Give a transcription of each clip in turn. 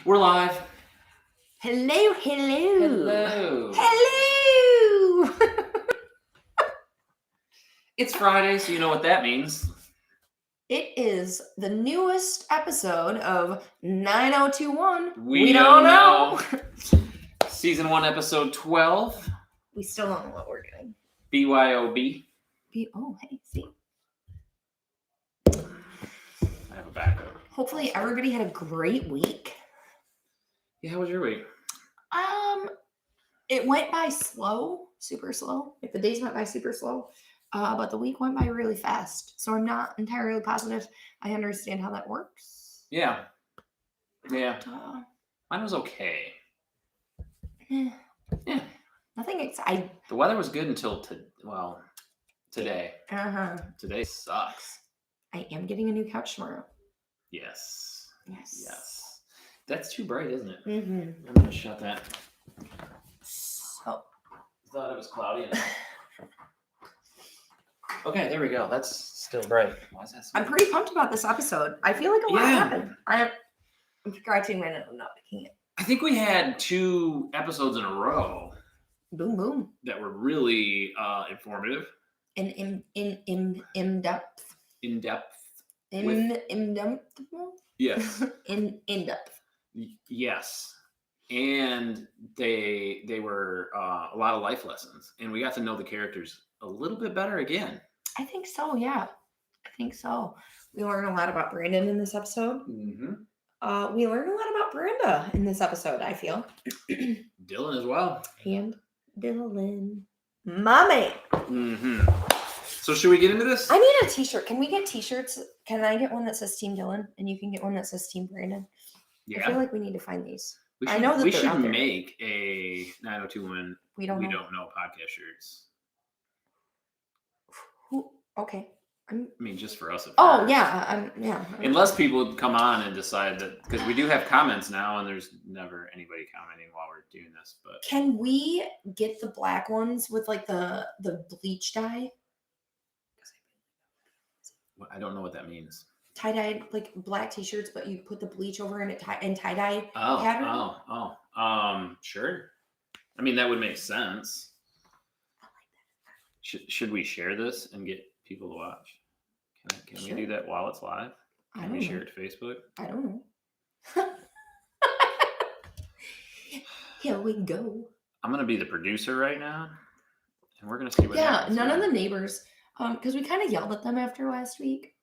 We're live. Hello. Hello. Hello. It's Friday, so you know what that means. It is the newest episode of 9021. We don't know. Season 1, episode 12. We still don't know what we're doing. B.Y.O.B. Oh, hey, see. I have a backup. Hopefully everybody had a great week. Yeah, how was your week? It went by slow, super slow. Like the days went by super slow. But the week went by really fast. So I'm not entirely positive I understand how that works. Yeah. But, mine was okay. Yeah. Nothing exciting. The weather was good until today. Uh-huh. Today sucks. I am getting a new couch tomorrow. Yes. Yes. That's too bright, isn't it? Mm-hmm. I'm going to shut that. So. Thought it was cloudy enough. Okay, there we go. That's still bright. Why is that so I'm pretty pumped about this episode. I feel like a lot happened. I'm scratching my nose. I'm not picking it. I think we had 2 episodes in a row. Boom, boom. That were really informative. And in depth. In depth. In depth. Yes. in depth. Yes. And they were a lot of life lessons, and we got to know the characters a little bit better again. I think so. Yeah, I think so. We learned a lot about Brandon in this episode. Mm-hmm. We learned a lot about Brenda in this episode, I feel. Dylan as well. And Dylan. Mommy. Mm-hmm. So should we get into this? I need a t-shirt. Can we get t-shirts? Can I get one that says Team Dylan? And you can get one that says Team Brandon? Yeah. I feel like we need to find these. I know that we should make a 902 We don't know podcast shirts. Okay. Just for us. Yeah. Unless people come on and decide that, because we do have comments now, and there's never anybody commenting while we're doing this. But can we get the black ones with like the bleach dye? I don't know what that means. Tie-dye, like black t-shirts, but you put the bleach over in tie-dye pattern. Sure. I mean, that would make sense. I like that. Should we share this and get people to watch? Can we do that while it's live? Can we share it to Facebook? I don't know. Here we go. I'm gonna be the producer right now, and we're gonna see what happens. Yeah, none of the neighbors, because we kind of yelled at them after last week.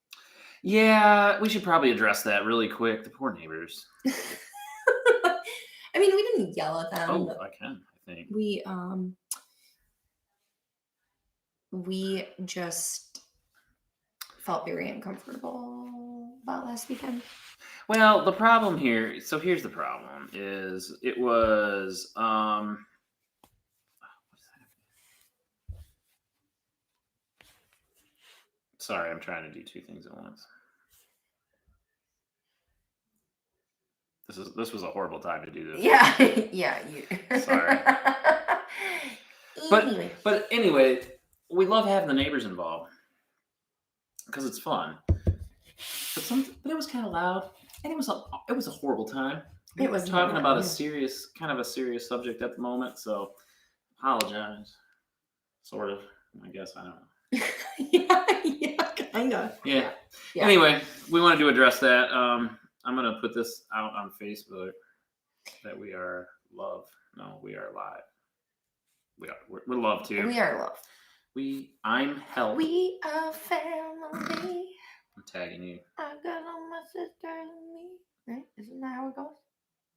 Yeah, we should probably address that really quick. The poor neighbors. I mean, we didn't yell at them. Oh, I think. We just felt very uncomfortable about last weekend. Well, the problem here, so here's the problem, is it was, sorry, I'm trying to do 2 things at once. This was a horrible time to do this. Yeah. Sorry. But anyway, we love having the neighbors involved because it's fun. But it was kind of loud, and it was a horrible time. It was talking about a serious subject at the moment, so apologize. Sort of, I guess. I don't know. Yeah, kind of. Yeah. Anyway, we wanted to address that. I'm gonna put this out on Facebook that we are love. No, we are live. We're love too. We are love. I'm help. We are family. I'm tagging you. I got on my sister and me. Right? Isn't that how it goes?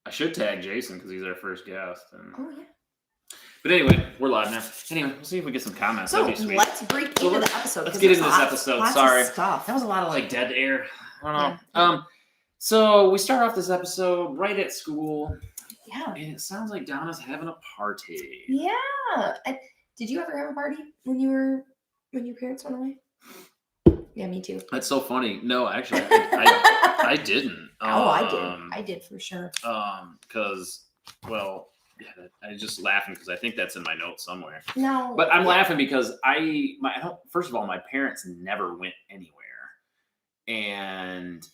I should tag Jason because he's our first guest. Oh yeah. But anyway, we're live now. Anyway, we'll see if we get some comments. So let's break into the episode. Let's get into this episode. Sorry. That was a lot of dead air. I don't know. Yeah. So we start off this episode right at school. Yeah. And it sounds like Donna's having a party. Yeah. Did you ever have a party when your parents went away? Yeah, me too. That's so funny. No, actually, I didn't. I did. I did for sure. Because, I'm just laughing because I think that's in my notes somewhere. No. But I'm laughing because first of all, my parents never went anywhere. And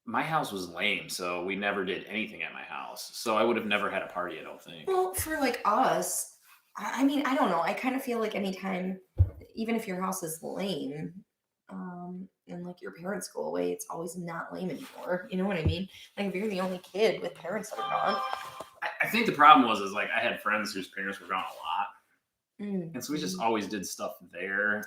my house was lame, so we never did anything at my house. So I would have never had a party, I don't think. Well, for like us, I mean, I don't know. I kind of feel like anytime, even if your house is lame, and like your parents go away, it's always not lame anymore. You know what I mean? Like if you're the only kid with parents that are gone. I think the problem was is like I had friends whose parents were gone a lot, and so we just Mm-hmm. always did stuff there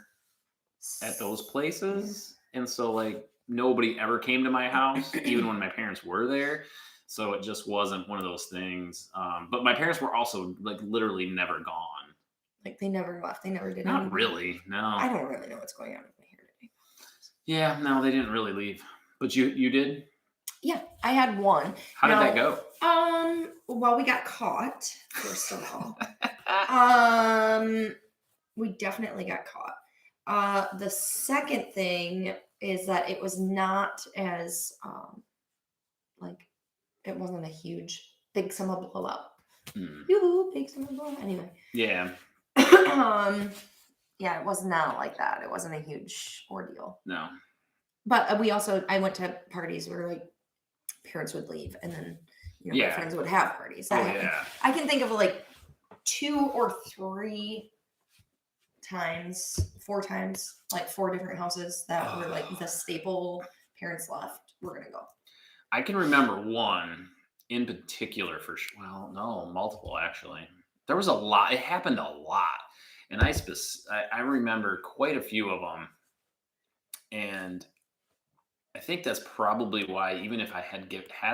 at those places, and so like nobody ever came to my house, even when my parents were there. So it just wasn't one of those things. But my parents were also like literally never gone. Like they never left. They never did Not anything. really, I no. don't really know what's going on with my hair today. Yeah, no, they didn't really leave. But you did. Yeah, I had one. How did that go? Well, we got caught, first of all. We definitely got caught. The second thing is that it was not as like it wasn't a huge big summer blowout. Hmm. Yoo-hoo, big summer blowout. Anyway. Yeah, Yeah, it was not like that. It wasn't a huge ordeal. no. But I went to parties where like parents would leave and then my Yeah. friends would have parties. Oh That happened. yeah. I can think of like 2 or 3 times, 4 times, like 4 different houses that were like the staple parents left. We're gonna go. I can remember one in particular for well, no, multiple actually. There was a lot. It happened a lot, and I remember quite a few of them, and I think that's probably why, even if I had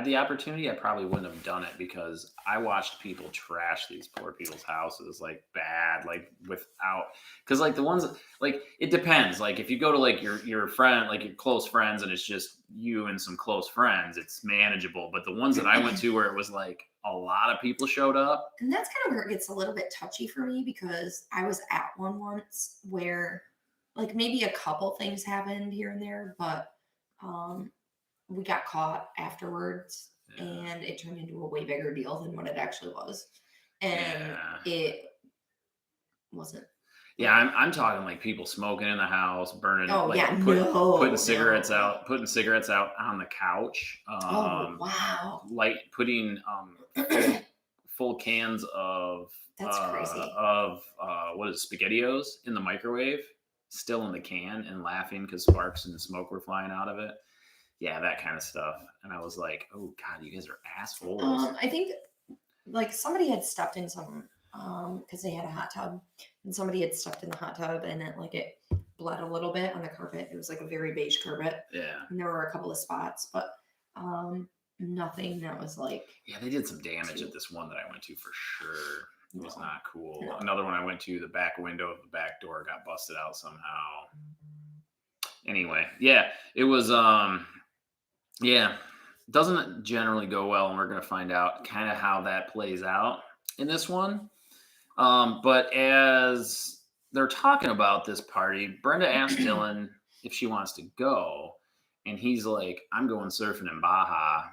the opportunity, I probably wouldn't have done it because I watched people trash these poor people's houses like bad, like without, because like the ones like it depends. Like if you go to like your friend, like your close friends, and it's just you and some close friends, it's manageable. But the ones that I went to where it was like a lot of people showed up, And that's kind of where it gets a little bit touchy for me because I was at one once where like maybe a couple things happened here and there, but we got caught afterwards yeah, and it turned into a way bigger deal than what it actually was. And yeah. it wasn't. Yeah, I'm talking like people smoking in the house, burning, Oh like yeah, putting no, cigarettes no. out, on the couch. Oh wow, Like putting full cans of that's crazy. what is it, SpaghettiOs in the microwave, still in the can, and laughing because sparks and smoke were flying out of it. Yeah, that kind of stuff. And I was like, oh god, you guys are assholes. I think like somebody had stepped in some because they had a hot tub and somebody had stepped in the hot tub and it bled a little bit on the carpet. It was like a very beige carpet Yeah. and there were a couple of spots, but nothing that was like Yeah, they did some damage at this one that I went to for sure. It was No. not cool. No. Another one I went to, the back window of the back door got busted out somehow. Anyway, yeah, it was yeah, doesn't generally go well, and we're gonna find out kind of how that plays out in this one. But as they're talking about this party, Brenda asked Dylan if she wants to go, and he's like, "I'm going surfing in Baja.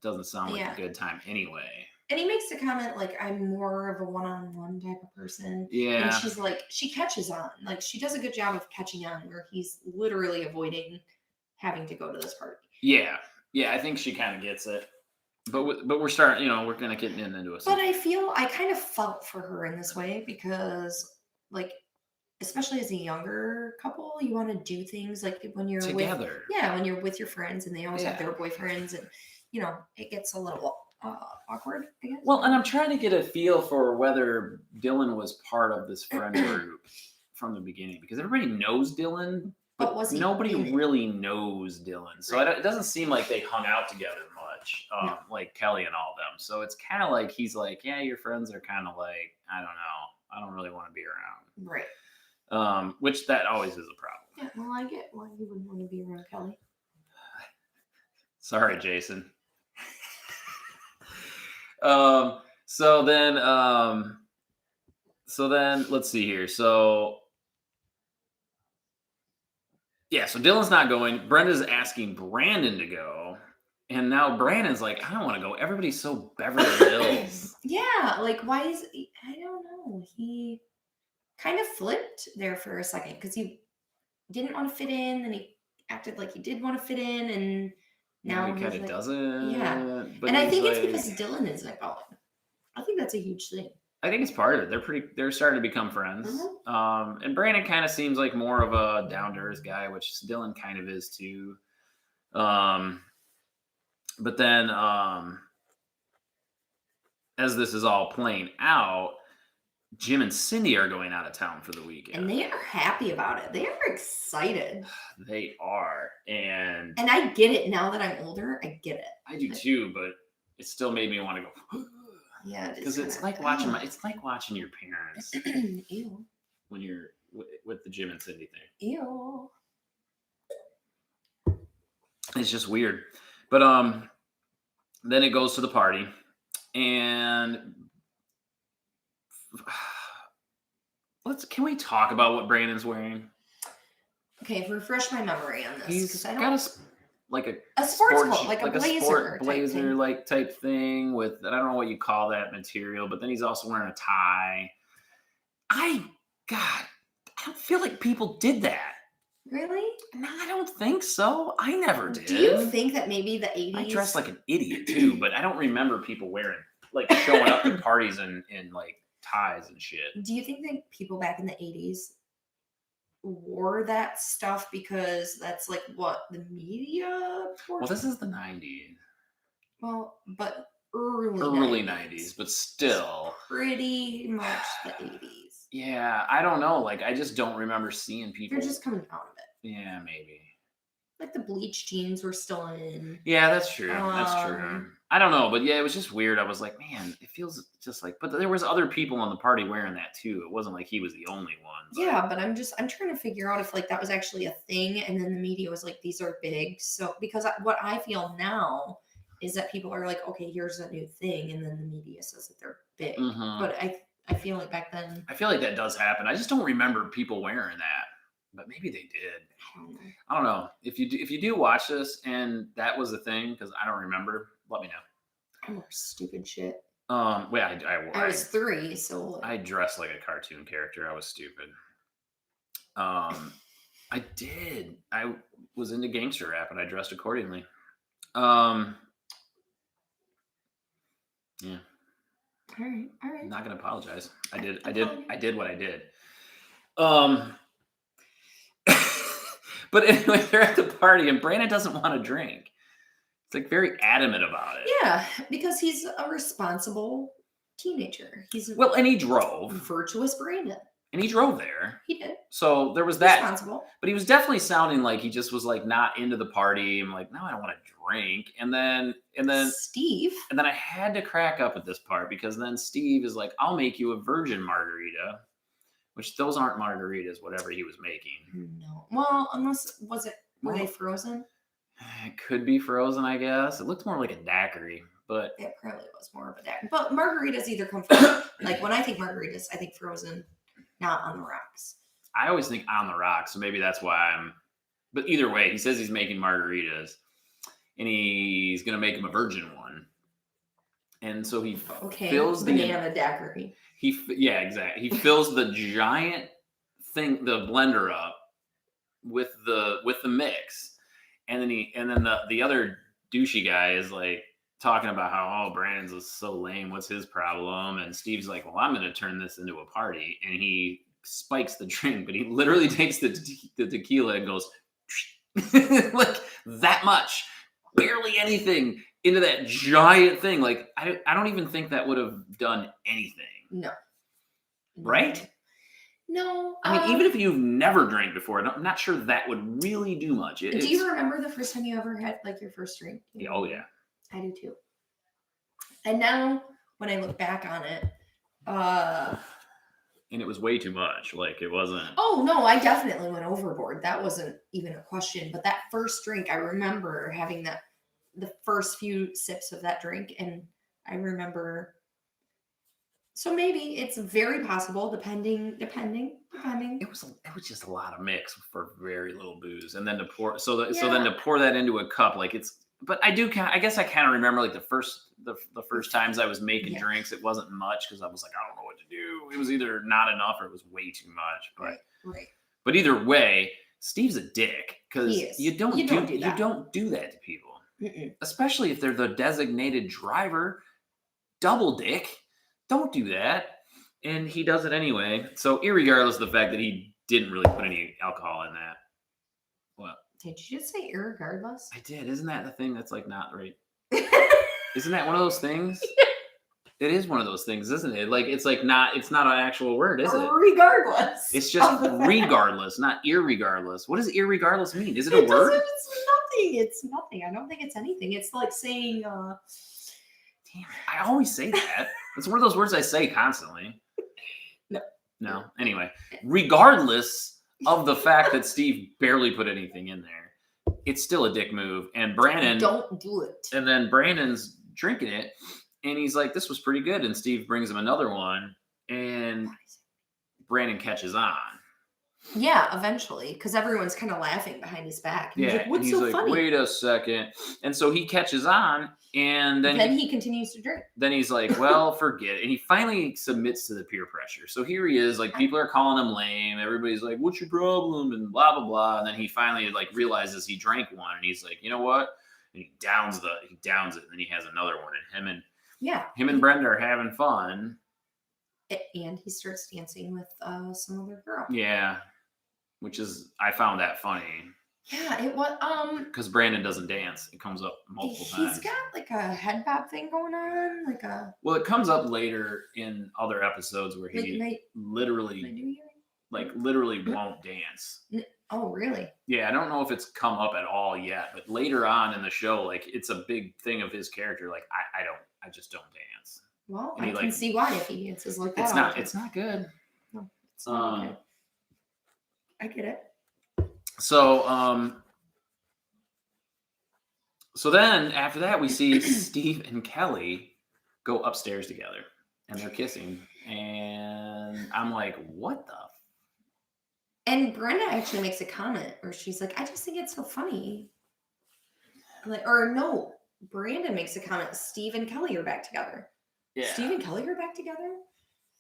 Doesn't sound like Yeah. a good time anyway." And he makes the comment like I'm more of a one-on-one type of person. And Yeah, she's like, she catches on. Like she does a good job of catching on where he's literally avoiding having to go to this party. yeah. I think she kind of gets it. But we're starting, we're gonna get into it. But I kind of felt for her in this way because like especially as a younger couple, you want to do things like when you're together. when you're with your friends and they always have their boyfriends and it gets a little awkward, I guess. Well, and I'm trying to get a feel for whether Dylan was part of this friend group from the beginning because everybody knows Dylan, but was he nobody in it? really knows Dylan. So it doesn't seem like they hung out together much, No. like Kelly and all them. So it's kind of like he's like, yeah, your friends are kind of like, I don't know, I don't really want to be around. Right. Which that always is a problem. Yeah, well, I get why you wouldn't want to be around Kelly. Sorry, Jason. So then let's see here. So Dylan's not going. Brenda's asking Brandon to go. And now Brandon's like, I don't want to go. Everybody's so Beverly Hills. Yeah, like why is I don't know. He kind of flipped there for a second because he didn't want to fit in and he acted like he did want to fit in and Now he he's kind of like, doesn't. But and I he's think it's like, because Dylan isn't going. I think that's a huge thing. I think it's part of it. They're starting to become friends. And Brandon kind of seems like more of a down to earth guy, which Dylan kind of is too. But then, as this is all playing out, Jim and Cindy are going out of town for the weekend. And they are happy about it. They are excited. They are, and I get it now that I'm older. I get it. I do too, but it still made me want to go. Yeah, because it's like watching it's like watching your parents Ew. when you're with the Jim and Cindy thing. Ew. It's just weird, but then it goes to the party, and can we talk about what Brandon's wearing? Okay, refresh my memory on this. He's I got a sports coat, like a blazer, sport blazer like type thing with, I don't know what you call that material, but then he's also wearing a tie. I don't feel like people did that. Really? No, I don't think so. I never did. Do you think that maybe the 80s? I dressed like an idiot too, but I don't remember people wearing, like, showing up to parties in like ties and shit. Do you think that people back in the 80s wore that stuff because that's like what the media Well, this is the 90s. Well, but early 90s, but still pretty much the 80s. Yeah, I don't know. Like, I just don't remember seeing people. They're just coming out of it. Yeah, maybe. Like the bleach jeans were still in. Yeah, that's true. That's true. I don't know, but yeah, it was just weird. I was like, man, it feels just like. But there was other people in the party wearing that too. It wasn't like he was the only one. Yeah, but I'm trying to figure out if like that was actually a thing, and then the media was like, these are big. So because what I feel now is that people are like, okay, here's a new thing, and then the media says that they're big. Mm-hmm. But I feel like back then. I feel like that does happen. I just don't remember people wearing that. But maybe they did. I don't know. If you do watch this and that was the thing, because I don't remember, let me know. I wore stupid shit. I was 3, so I dressed like a cartoon character. I was stupid. I did. I was into gangster rap and I dressed accordingly. Yeah. All right. I'm not gonna apologize. I did what I did. But anyway, they're at the party and Brandon doesn't want to drink. It's like very adamant about it. Yeah, because he's a responsible teenager. And he drove. Virtuous Brandon. And he drove there. He did. So there was that. Responsible. But he was definitely sounding like he just was like not into the party. I'm like, no, I don't want to drink. And then Steve. And then I had to crack up at this part because then Steve is like, I'll make you a virgin margarita. Which those aren't margaritas, whatever he was making. No. Well, unless were they frozen? It could be frozen, I guess. It looked more like a daiquiri, but it probably was more of a daiquiri. But margaritas either come from like when I think margaritas, I think frozen, not on the rocks. I always think on the rocks, so maybe that's why but either way, he says he's making margaritas and he's gonna make him a virgin one. And so he fills the banana daiquiri. Yeah, exactly. He fills the giant thing, the blender up with the mix, and then the other douchey guy is like talking about how Brandon's so lame. What's his problem? And Steve's like, well, I'm going to turn this into a party, and he spikes the drink, but he literally takes the tequila and goes like that much, barely anything into that giant thing. Like I don't even think that would have done anything. No. Right? No. I mean, even if you've never drank before, I'm not sure that would really do much. Do you remember the first time you ever had like your first drink? Yeah, oh yeah. I do too. And now when I look back on it, and it was way too much. Like it wasn't. Oh no, I definitely went overboard. That wasn't even a question. But that first drink, I remember having the first few sips of that drink, and I remember. So maybe it's very possible, depending. It was just a lot of mix for very little booze, and then to pour then to pour that into a cup, like it's. But I guess I kind of remember like the first times I was making drinks, it wasn't much because I was like, I don't know what to do. It was either not enough or it was way too much. But right. But either way, Steve's a dick because you don't do that to people. Mm-mm. especially if they're the designated driver. Double dick. Don't do that. And he does it anyway. So, irregardless of the fact that he didn't really put any alcohol in that. What? Did you just say irregardless? I did. Isn't that the thing that's like not right? Isn't that one of those things? It is one of those things, isn't it? Like it's not an actual word, is it? Regardless. It's just of the fact. regardless, not irregardless. What does irregardless mean? Is it a It word? doesn't. It's nothing. It's nothing. I don't think it's anything. It's like saying. Damn it! I always say that. It's one of those words I say constantly. No. No. Anyway, regardless of the fact that Steve barely put anything in there, it's still a dick move. And Brandon Don't do it. And then Brandon's drinking it, and he's like, "This was pretty good." And Steve brings him another one, and Brandon catches on. Yeah, eventually, because everyone's kind of laughing behind his back. And Yeah, he's like, and what's he's so like, funny? "Wait a second." And so he catches on, and then he continues to drink. then he's like, "Well, forget it." And he finally submits to the peer pressure. So here he is, like people are calling him lame. Everybody's like, "What's your problem?" and blah blah blah. And then he finally like realizes he drank one, and he's like, "You know what?" And he downs it, and then he has another one, and him and Brenda are having fun. And he starts dancing with some other girl. Yeah, which is I found that funny. Yeah, it was because Brandon doesn't dance. It comes up multiple times. He's got like a head bob thing going on, like a. Well, it comes up later in other episodes where he Like literally won't dance. Oh, really? Yeah, I don't know if it's come up at all yet, but later on in the show, like it's a big thing of his character. Like I just don't dance. Well, And I can see why if he dances like that. It's not good. No, it's not good. I get it. So, so then after that, we see Steve and Kelly go upstairs together, and they're kissing, and I'm like, what the? And Brenda actually makes a comment where she's like, I just think it's so funny. Like, or no, Brandon makes a comment. Steve and Kelly are back together. Yeah. Steve and Kelly are back together?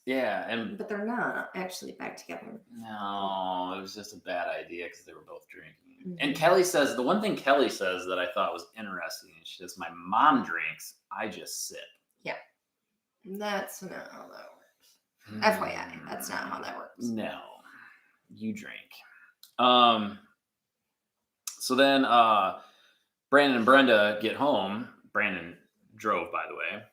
Yeah, but they're not actually back together. No, it was just a bad idea because they were both drinking. Mm-hmm. And Kelly says, the one thing Kelly says that I thought was interesting, she says, my mom drinks, I just sip. Yeah. That's not how that works. FYI, that's not how that works. No. You drink. So then Brandon and Brenda get home. Brandon drove, by the way.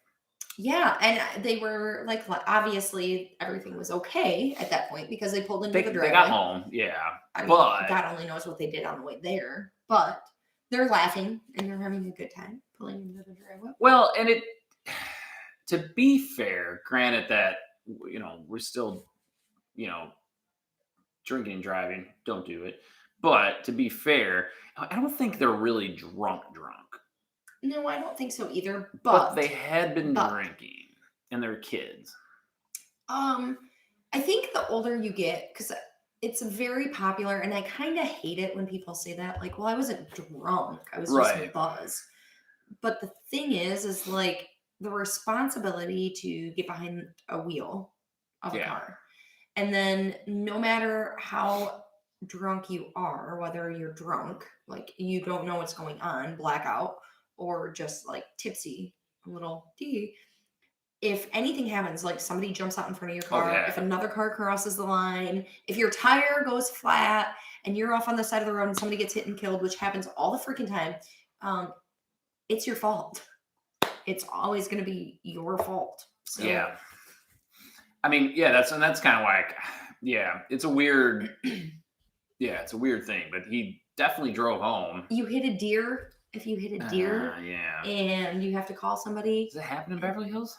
Yeah, and they were like, obviously everything was okay at that point because they pulled into the driveway. They got home, yeah. I mean, God only knows what they did on the way there, but they're laughing and they're having a good time pulling into the driveway. Well, and to be fair, granted that, we're still, drinking and driving, don't do it. But to be fair, I don't think they're really drunk. No, I don't think so either. But they had been drinking, and they're kids. I think the older you get, because it's very popular, and I kind of hate it when people say that. Like, well, I wasn't drunk; I was just buzzed. But the thing is like the responsibility to get behind a wheel of a car, and then no matter how drunk you are, whether you're drunk, like you don't know what's going on, blackout, or just like tipsy, a little D. If anything happens, like somebody jumps out in front of your car, if another car crosses the line, if your tire goes flat and you're off on the side of the road and somebody gets hit and killed, which happens all the freaking time, it's your fault. It's always going to be your fault. So. Yeah. I mean, that's kind of why, it's a weird, it's a weird thing, but he definitely drove home. You hit a deer. If you hit a deer and you have to call somebody. Does it happen in Beverly Hills?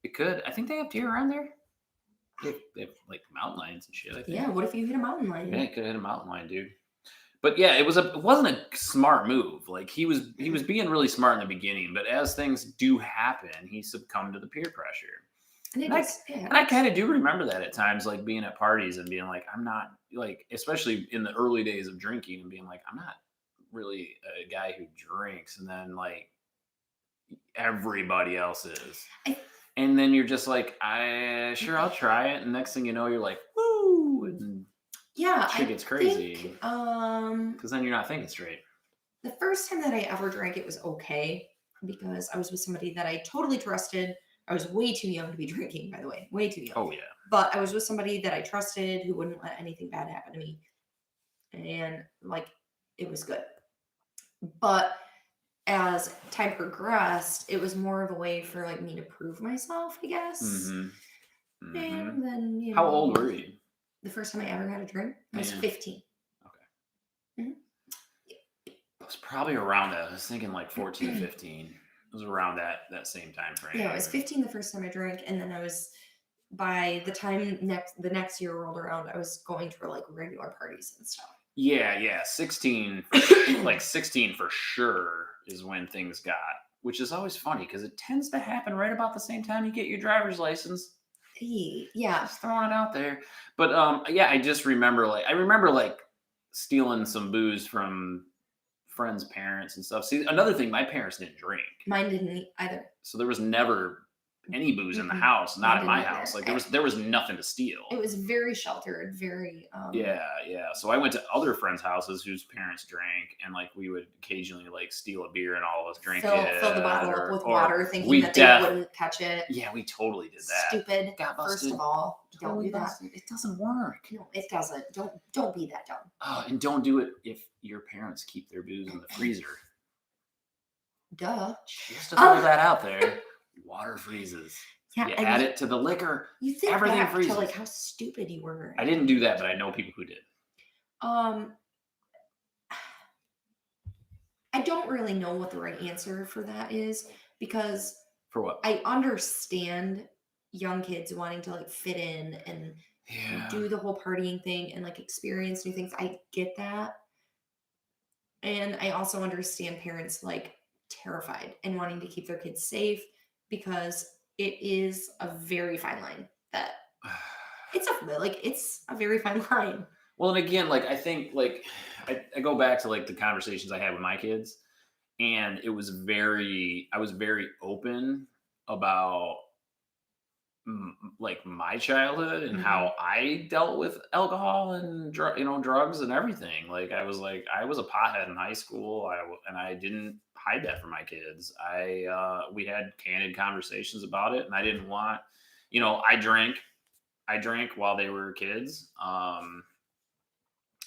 It could. I think they have deer around there. They have like mountain lions and shit, I think. Yeah, what if you hit a mountain lion? Yeah, it could hit a mountain lion, dude. But yeah, it wasn't a smart move. Like he was being really smart in the beginning, but as things do happen, he succumbed to the peer pressure. And I kind of do remember that at times, like being at parties and being like, I'm not like, especially in the early days of drinking and being like, I'm not really a guy who drinks, and then like everybody else is. And then you're just like, I'll try it. And next thing you know, you're like, woo, and shit gets crazy. Because then you're not thinking straight. The first time that I ever drank, it was okay because I was with somebody that I totally trusted. I was way too young to be drinking, by the way, way too young. Oh yeah. But I was with somebody that I trusted who wouldn't let anything bad happen to me. And like, it was good. But as time progressed, it was more of a way for like me to prove myself, I guess. Mm-hmm. Mm-hmm. And then, How old were you? the first time I ever had a drink, I was Yeah. 15. Okay. Mhm. It was probably around that. I was thinking like 14, 15. It was around that same time frame. Yeah, I was 15 the first time I drank, and then I was by the time the next year rolled around, I was going to like regular parties and stuff. Yeah, yeah. 16 like 16 for sure is when things got, which is always funny because it tends to happen right about the same time you get your driver's license. Yeah. Just throwing it out there. But yeah, I remember like stealing some booze from friends' parents and stuff. See, another thing, my parents didn't drink. Mine didn't either. So there was never any booze in the Mm-mm. house, Mine not at didn't my house. either. Like there was nothing to steal. It was very sheltered, very Yeah, yeah. So I went to other friends' houses whose parents drank, and like we would occasionally like steal a beer and all of us drink it, fill the bottle up with or water, thinking we that they wouldn't catch it. yeah, we totally did that. Stupid. Got First busted. of all, don't Totally do that. busted. It doesn't work. No, it doesn't. Don't be that dumb. Oh, and don't do it if your parents keep their booze in the freezer. Duh. Just to throw that out there, water freezes. Yeah, You and add it to the liquor. you think everything back freezes. to like how stupid you were. I didn't do that, but I know people who did. I don't really know what the right answer for that is because For what? I understand young kids wanting to like fit in and Yeah. do the whole partying thing and like experience new things. I get that. And I also understand parents like terrified and wanting to keep their kids safe because it is a very fine line that it's a very fine line. Well, and again, like I think, like I go back to like the conversations I had with my kids, and I was very open about like my childhood and how I dealt with alcohol and drugs and everything. Like I was a pothead in high school. And I didn't hide that from my kids. We had candid conversations about it, and I didn't want, I drank while they were kids,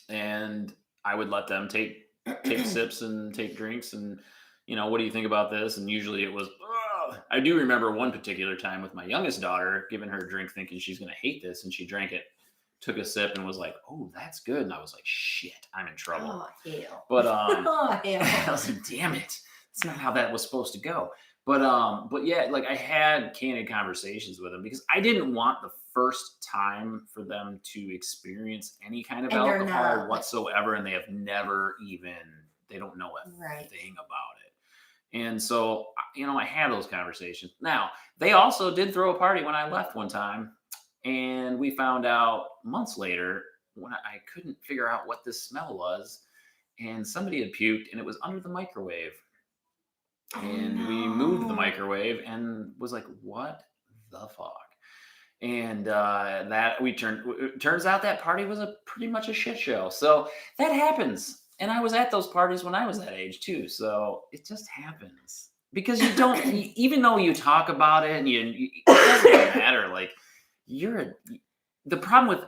and I would let them take sips and take drinks, and what do you think about this? And usually it was, "Ugh." I do remember one particular time with my youngest daughter, giving her a drink thinking she's going to hate this, and she drank it, took a sip, and was like, "Oh, that's good." And I was like, "Shit, I'm in trouble." Oh hell. But Oh I hell. was like, "Damn it, that's not how that was supposed to go." But yeah, like I had candid conversations with them because I didn't want the first time for them to experience any kind of And they're alcohol not, like- whatsoever, and they have never even, they don't know a Right. thing about it. And so, I had those conversations. Now, they also did throw a party when I left one time, and we found out months later when I couldn't figure out what this smell was, and somebody had puked, and it was under the microwave. And we moved the no. microwave and was like, what the fuck? And it turns out that party was pretty much a shit show. So that happens. And I was at those parties when I was that age too. So it just happens because you don't, even though you talk about it and it doesn't even matter. Like the problem with,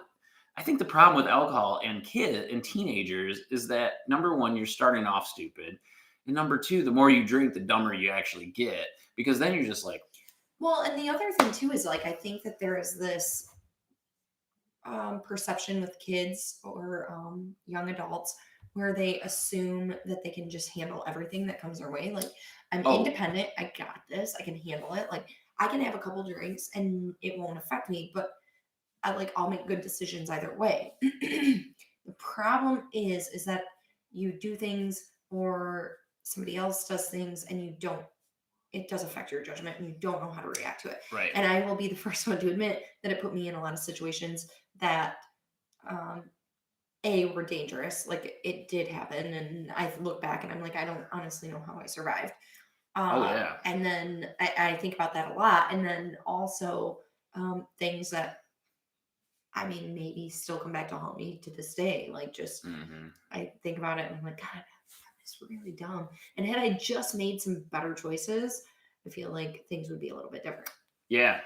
I think the problem with alcohol and teenagers is that number one, you're starting off stupid. And number two, the more you drink, the dumber you actually get, because then you're just like, Well, and the other thing too is like I think that there is this perception with kids or young adults where they assume that they can just handle everything that comes their way. Like, I'm independent, I got this, I can handle it. Like, I can have a couple drinks and it won't affect me, but I'll make good decisions either way. The problem is that you do things or somebody else does things and it does affect your judgment and you don't know how to react to it. right. And I will be the first one to admit that it put me in a lot of situations that were dangerous. Like it did happen, and I look back and I'm like, I don't honestly know how I survived. Oh yeah. And then I think about that a lot, and then also things that maybe still come back to haunt me to this day. Like just I think about it and I'm like, God, was really dumb. And had I just made some better choices, I feel like things would be a little bit different. Yeah.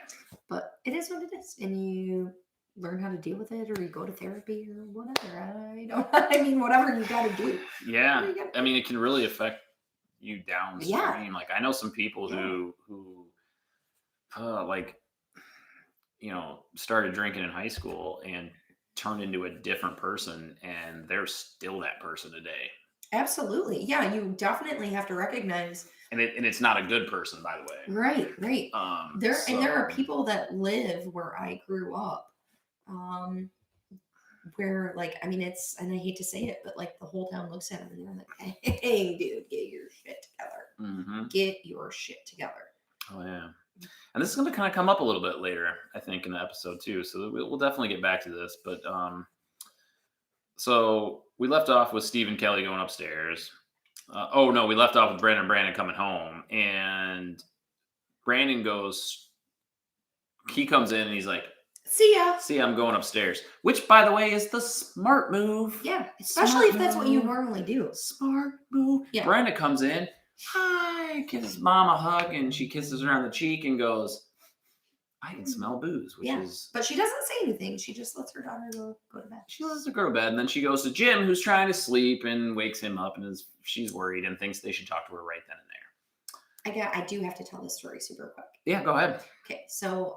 But it is what it is. And you learn how to deal with it, or you go to therapy or whatever. I don't, I mean, whatever you got to do. Yeah. You gotta I mean, it can really affect you Yeah. downstream. Like I know some people Yeah. who like, started drinking in high school and turned into a different person, and they're still that person today. Absolutely. Yeah. You definitely have to recognize. And it's not a good person, by the way. Right. Right. There are So people that live where I grew up. Where like I mean it's and I hate to say it, but like the whole town looks at him and they're like, "Hey, dude, get your shit together. mhm. Get your shit together." Oh yeah. And this is going to kind of come up a little bit later, I think, in the episode too. So we'll definitely get back to this. But so we left off with Steve and Kelly going upstairs. Oh no, we left off with Brandon coming home, and Brandon goes. He comes in and he's like, See ya. "See, I'm going upstairs," which, by the way, is the smart move. Yeah, especially if Smart that's what you move. normally do. Smart move. Yeah. Brandon comes in. Hi, gives his mom a hug, and she kisses her on the cheek and goes, "I can smell booze," which Yeah. is. But she doesn't say anything. She just lets her daughter go to bed. She lets her go to bed, and then she goes to Jim, who's trying to sleep, and wakes him up, and she's worried and thinks they should talk to her right then and there. I do have to tell this story super quick. Yeah, go ahead. Okay, so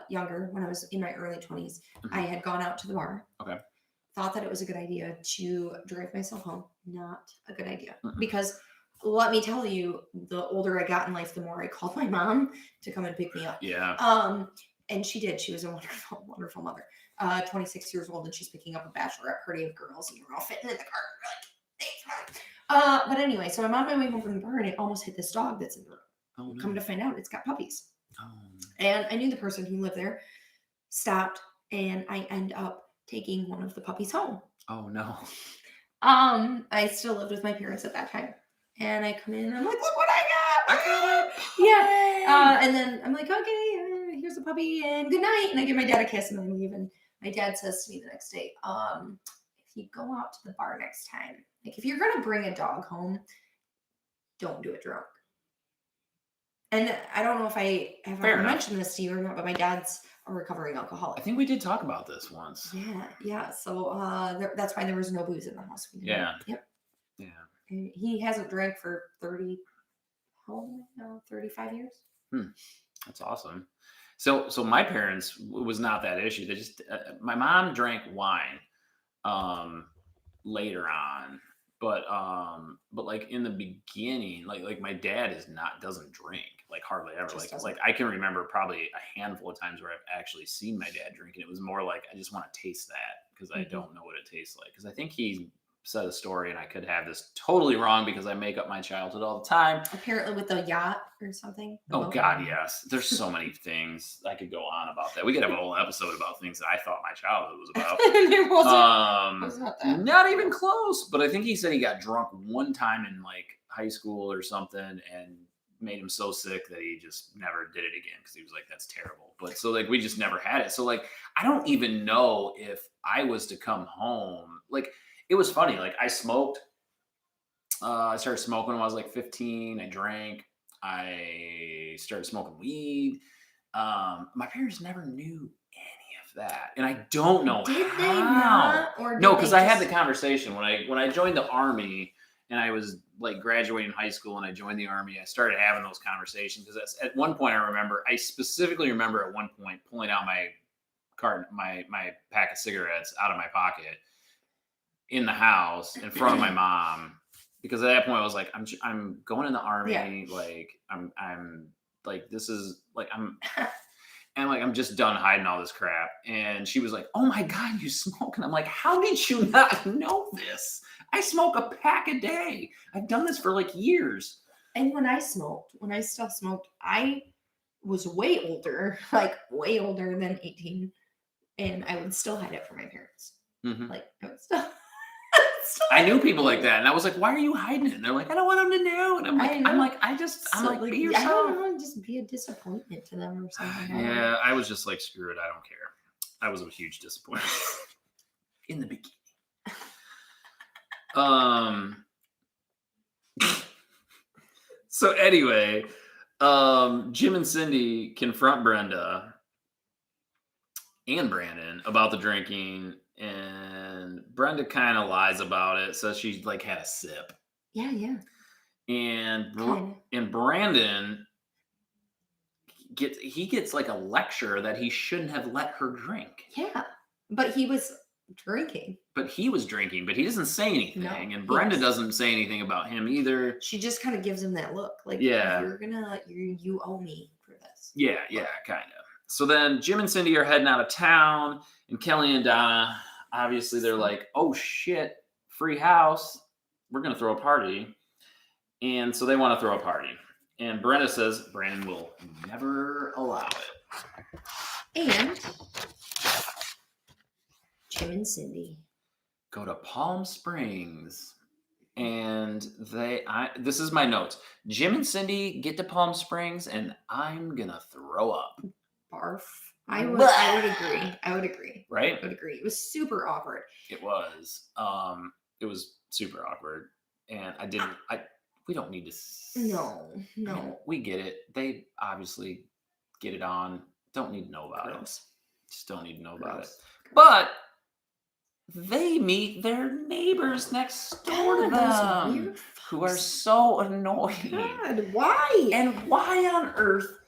younger, when I was in my early 20s, I had gone out to the bar. Okay. Thought that it was a good idea to drive myself home. Not a good idea. Mm-mm. Because let me tell you, the older I got in life, the more I called my mom to come and pick me up. Yeah. And she did. She was a wonderful, wonderful mother. 26 years old, and she's picking up a bachelorette party of girls, and we're all fitting in the car. We're like, thanks, Mom. But anyway, so I'm on my way home from the bar, and it almost hit this dog that's in the road. Oh, no. Come to find out, it's got puppies. Oh. And I knew the person who lived there, stopped, and I end up taking one of the puppies home. Oh no. I still lived with my parents at that time. And I come in and I'm like, look what I got! Yeah. And then I'm like, okay, here's a puppy and good night. And I give my dad a kiss and I leave. And my dad says to me the next day, if you go out to the bar next time, like if you're gonna bring a dog home, don't do it drunk. And I don't know if I have Fair ever enough. mentioned this to you or not, but my dad's a recovering alcoholic. I think we did talk about this once. Yeah. So that's why there was no booze in the house. Yeah. Yep. Yeah. And he hasn't drank for 35 years. That's awesome. So my parents was not that issue. They just my mom drank wine later on, but like in the beginning, like my dad doesn't drink, like hardly ever. Like I can remember probably a handful of times where I've actually seen my dad drink, and it was more like I just want to taste that because I don't know what it tastes like. Because I think he said a story, and I could have this totally wrong because I make up my childhood all the time. Apparently with the yacht or something. Oh God, yes. There's so many things I could go on about that. We could have a whole episode about things that I thought my childhood was about. It wasn't Not even close. But I think he said he got drunk one time in like high school or something, and made him so sick that he just never did it again because he was like, that's terrible. But so like we just never had it. So like I don't even know if I was to come home. Like it was funny. Like I smoked. I started smoking when I was like 15. I drank. I started smoking weed. My parents never knew any of that, and I don't know Did how. they not? Or No, did because they I had just- the conversation when I joined the Army, and I was like graduating high school, and I joined the Army. I started having those conversations because at one point I specifically remember at one point pulling out my pack of cigarettes out of my pocket in the house in front of my mom. Because at that point I was like, I'm going in the Army, Yeah. like I'm like this is like I'm just done hiding all this crap. And she was like, "Oh my God, you smoke?" And I'm like, "How did you not know this? I smoke a pack a day. I've done this for like years." And when I still smoked, I was way older, like way older than 18, and I would still hide it from my parents. Mhm. Like I would still. I knew people like that, and I was like, "Why are you hiding it?" And they're like, "I don't want them to know." And I'm like, "Be I yourself." don't know, just be a disappointment to them or something. Yeah, I was just like, screw it, I don't care. I was a huge disappointment in the beginning. So anyway, Jim and Cindy confront Brenda and Brandon about the drinking, and Brenda kind of lies about it, says she like had a sip, Yeah. and Kind of. and Brandon gets like a lecture that he shouldn't have let her drink. Yeah. But he was drinking. But he was drinking, but he doesn't say anything, No, and he Brenda was. doesn't say anything about him either. She just kind of gives him that look, like, Yeah. you owe me for this. Yeah, kind of. So then Jim and Cindy are heading out of town, and Kelly and Donna, obviously, they're like, oh shit, free house. We're going to throw a party. And so they want to throw a party. And Brenda says Brandon will never allow it. And Jim and Cindy go to Palm Springs. And this is my notes. Jim and Cindy get to Palm Springs, and I'm gonna throw up. Barf. I would agree. Right? I would agree. It was super awkward. It was. It was super awkward, and we don't need to. No. We get it. They obviously get it on. Don't need to know about it. Just don't need to know about it. But they meet their neighbors next door to them, who are so annoying. God, why? And why on earth?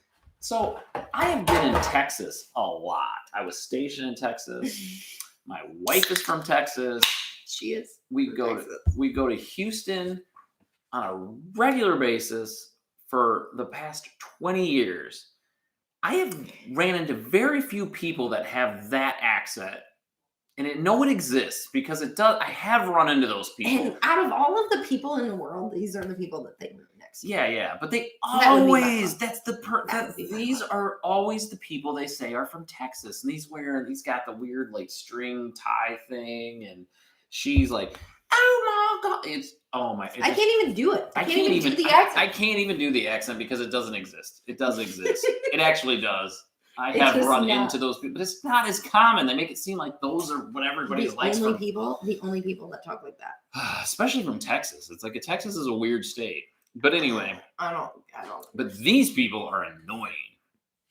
So I have been in Texas a lot. I was stationed in Texas. My wife is from Texas. She is. We go to Houston on a regular basis for the past 20 years. I have ran into very few people that have that accent. And I know it exists because it does. I have run into those people. And out of all of the people in the world, these are the people that they move next to. Yeah. But they always, these are always the people they say are from Texas. And he's got the weird like string tie thing. And she's like, oh my God. I can't even do it. I can't even do the accent. I can't even do the accent because it doesn't exist. It does exist. It actually does. I have run into those people, but it's not as common. They make it seem like those are what everybody likes. The only people that talk like that, especially from Texas. It's like Texas is a weird state. But anyway, I don't. But these people are annoying.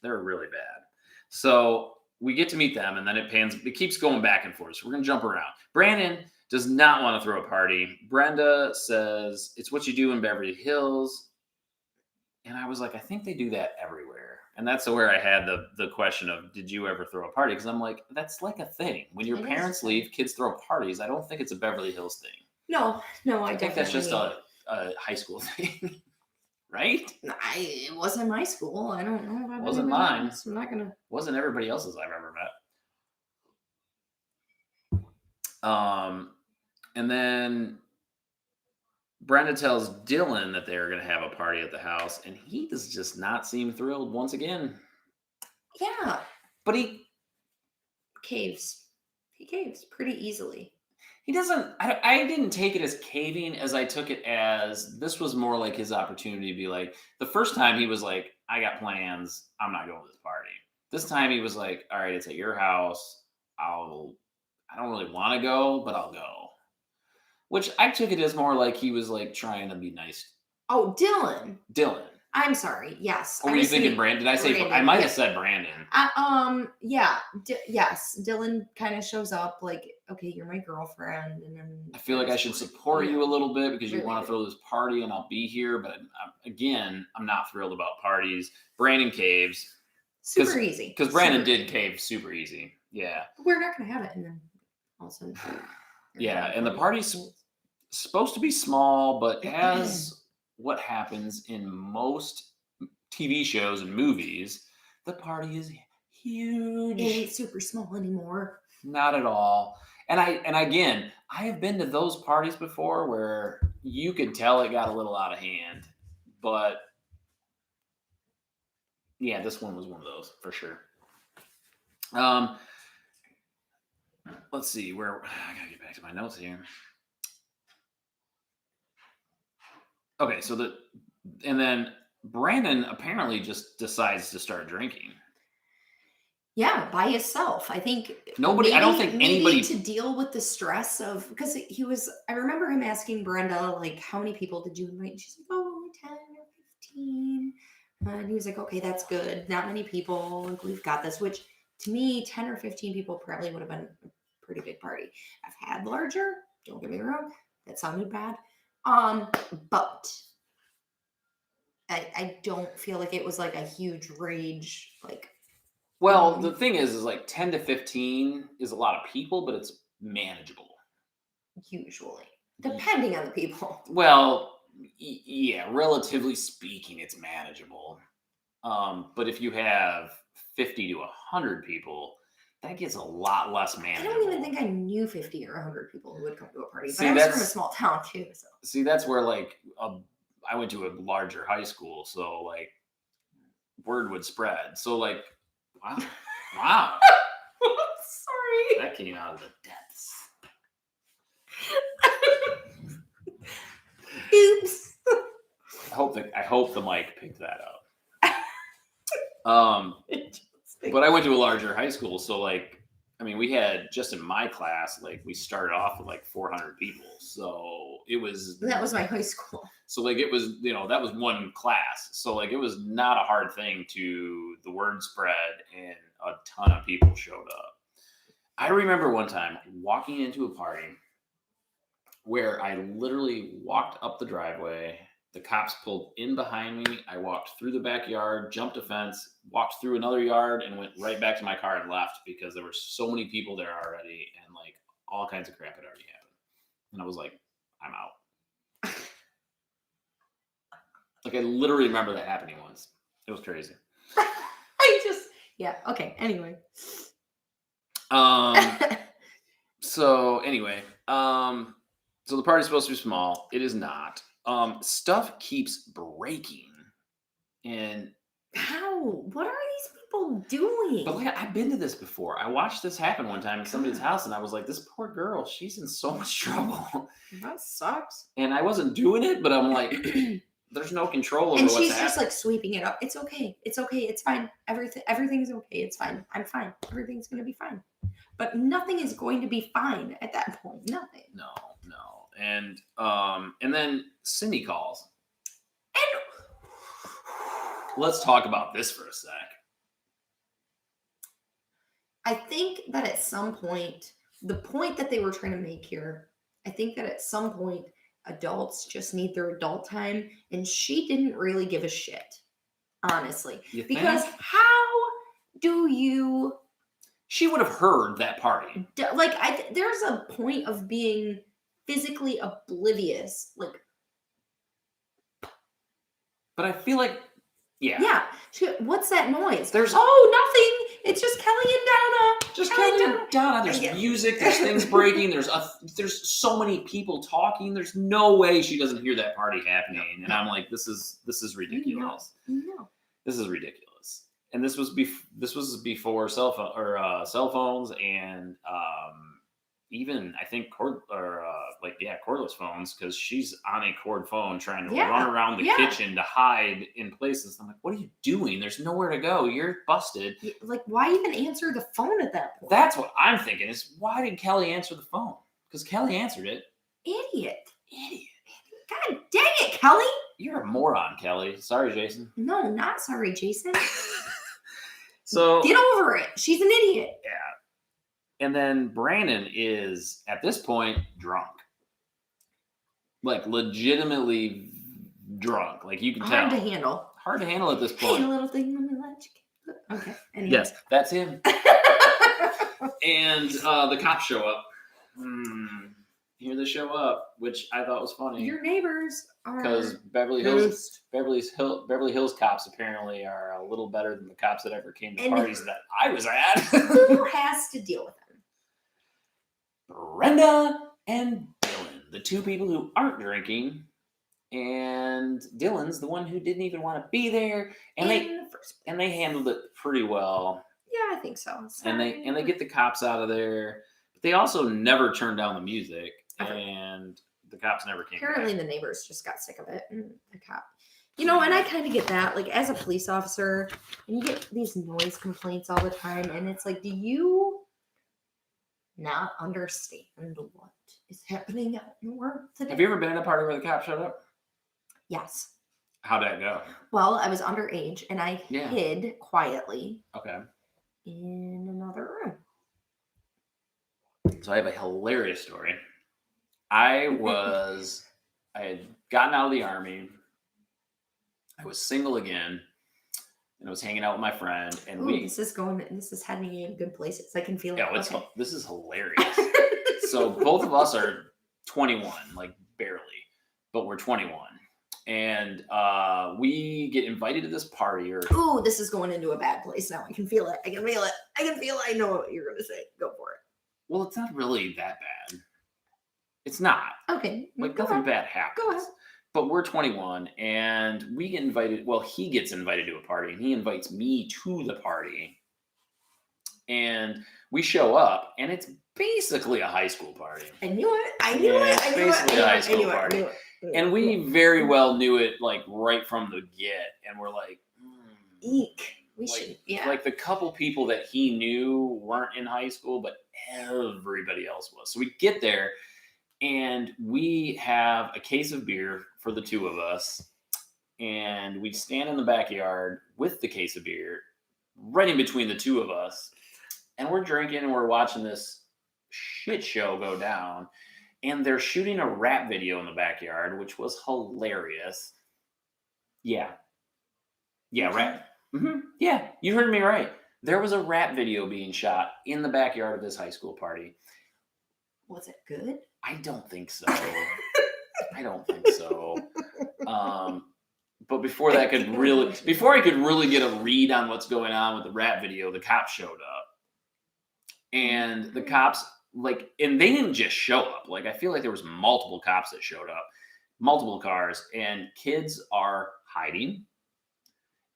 They're really bad. So we get to meet them, and then it keeps going back and forth. So we're gonna jump around. Brandon does not want to throw a party. Brenda says it's what you do in Beverly Hills. And I was like, I think they do that everywhere. And that's where I had the question of, did you ever throw a party? Because I'm like, that's like a thing. When your parents leave, kids throw parties. I don't think it's a Beverly Hills thing. No, I think that's just a high school thing. Right? It wasn't my school. I don't know about it. Wasn't mine. So I'm not going to. Wasn't everybody else's I've ever met. And then Brenda tells Dylan that they're going to have a party at the house, and he does just not seem thrilled once again. Yeah. But he caves. He caves pretty easily. He doesn't, I didn't take it as caving as I took it as this was more like his opportunity to be like, the first time he was like, I got plans. I'm not going to this party. This time he was like, all right, it's at your house. I don't really want to go, but I'll go. Which I took it as more like he was like trying to be nice. Oh, Dylan. I'm sorry. Yes. Or were you thinking Brandon? Did I say Brandon? I might have said Brandon. Yeah. Yes. Dylan kind of shows up like, okay, you're my girlfriend, and then I feel like I should support you a little bit because you want to throw this party, and I'll be here. But I'm not thrilled about parties. Brandon caves. Super easy. Because Brandon did cave super easy. Yeah. We're not gonna have it, and then all of a sudden. Yeah, and the party's supposed to be small, but as what happens in most TV shows and movies, the party is huge. It ain't super small anymore. Not at all. And again, I have been to those parties before where you could tell it got a little out of hand. But yeah, this one was one of those for sure. Let's see I gotta get back to my notes here. Okay, and then Brandon apparently just decides to start drinking. Yeah, by himself. I think I don't think anybody to deal with the stress of, because I remember him asking Brenda, like, how many people did you invite? And she's like, oh, only 10 or 15. And he was like, okay, that's good. Not many people. Like, we've got this, which to me, 10 or 15 people probably would have been a pretty big party. I've had larger, don't get me wrong. That sounded bad. But I don't feel like it was like a huge rage, like, Well, the thing is like 10 to 15 is a lot of people, but it's manageable. usually. Depending on the people. Well, yeah, relatively speaking, it's manageable. But if you have 50 to 100 people, that gets a lot less I manageable. don't even think I knew 50 or 100 people who would come to a party. See, but I was from a that's- small town too. So See, that's where like I went to a larger high school, so like word would spread. So like, wow, wow, sorry. that came out of the depths. Oops. I hope the mic picked that up. But I went to a larger high school, so like, I mean, we had just in my class, like we started off with like 400 people, so it was. That was my high school. So like it was, that was one class, so like it was not a hard thing to the word spread, and a ton of people showed up. I remember one time walking into a party where I literally walked up the driveway. The cops pulled in behind me. I walked through the backyard, jumped a fence, walked through another yard, and went right back to my car and left because there were so many people there already, and like all kinds of crap had already happened. And I was like, I'm out. Like I literally remember that happening once. It was crazy. Okay. Anyway. So anyway, so the party's supposed to be small. It is not. Stuff keeps breaking, and How? What are these people doing? but like I've been to this before. I watched this happen one time at somebody's house, and I was like, "This poor girl, she's in so much trouble." That sucks. And I wasn't doing it, but I'm like, "There's no control over And what's she's happening." just like sweeping it up. It's okay. It's okay. It's fine. Everything's okay. It's fine. I'm fine. Everything's gonna be fine. But nothing is going to be fine at that point. Nothing. No. And then Cindy calls. And Let's talk about this for a sec. I think that at some point, the point that they were trying to make here, I think that at some point, adults just need their adult time, and she didn't really give a shit, honestly. You Because think? how do you She would have heard that party. like? There's a point of being physically oblivious, like. But I feel like, yeah. Yeah. What's that noise? There's nothing. It's just Kelly and Donna. just Kelly and Donna. There's Yeah. music. There's things breaking. There's so many people talking. There's no way she doesn't hear that party happening. And I'm like, this is ridiculous. No. This is ridiculous. And this was before cell phones and even I think cordless phones, because she's on a cord phone trying to run around the kitchen to hide in places. I'm like, what are you doing? There's nowhere to go. You're busted. Like, why even answer the phone at that point? That's what I'm thinking is, why did Kelly answer the phone? Because Kelly answered it. Idiot. God dang it, Kelly. You're a moron, Kelly. Sorry, Jason. No, not sorry, Jason. So get over it. She's an idiot. Yeah. And then Brandon is, at this point, drunk. Like, legitimately drunk. Like, you can tell. Hard to handle. Hard to handle at this point. Hey, little thing, let me let you. Okay. Anyway. Yes, that's him. And the cops show up. Here they show up, which I thought was funny. Your neighbors are... Because Beverly Hills cops apparently are a little better than the cops that ever came to parties that I was at. Who has to deal with them? Brenda and Dylan, the two people who aren't drinking, and Dylan's the one who didn't even want to be there, and they handled it pretty well. Yeah, I think so. And they get the cops out of there, but they also never turned down the music, and the cops never came. Apparently, the neighbors just got sick of it, and the cop. And I kind of get that. Like, as a police officer, and you get these noise complaints all the time, and it's like, do you not understand what is happening out in the world today? Have you ever been at a party where the cops showed up? Yes. How'd that go? Well, I was underage and I Yeah. hid quietly Okay. in another room. So I have a hilarious story. I had gotten out of the Army. I was single again, and I was hanging out with my friend, and Ooh, this is heading in good places. I can feel it. Okay. this is hilarious. So both of us are 21, like barely, but we're 21. And we get invited to this party Ooh, this is going into a bad place now. I can feel it. I can feel it. I can feel it. I know what you're going to say. Go for it. well, it's not really that bad. It's not. Okay. Like go nothing ahead. bad happens. Go ahead. But we're 21 and we get invited. Well, he gets invited to a party and he invites me to the party. And we show up and it's basically a high school party. I knew it. I knew Yeah, it. it's I knew basically it. a high school party. I knew it. And we very well knew it like right from the get. And we're like, eek. We like, should. Yeah. Like the couple people that he knew weren't in high school, but everybody else was. So we get there and we have a case of beer for the two of us. And we stand in the backyard with the case of beer right in between the two of us. And we're drinking and we're watching this shit show go down. And they're shooting a rap video in the backyard, which was hilarious. Yeah. Yeah, rap. Mm-hmm. Yeah, you heard me right. There was a rap video being shot in the backyard of this high school party. Was it good? I don't think so. I don't think so. But before I could really get a read on what's going on with the rap video, the cops showed up. And the cops, and they didn't just show up. Like, I feel like there was multiple cops that showed up, multiple cars, and kids are hiding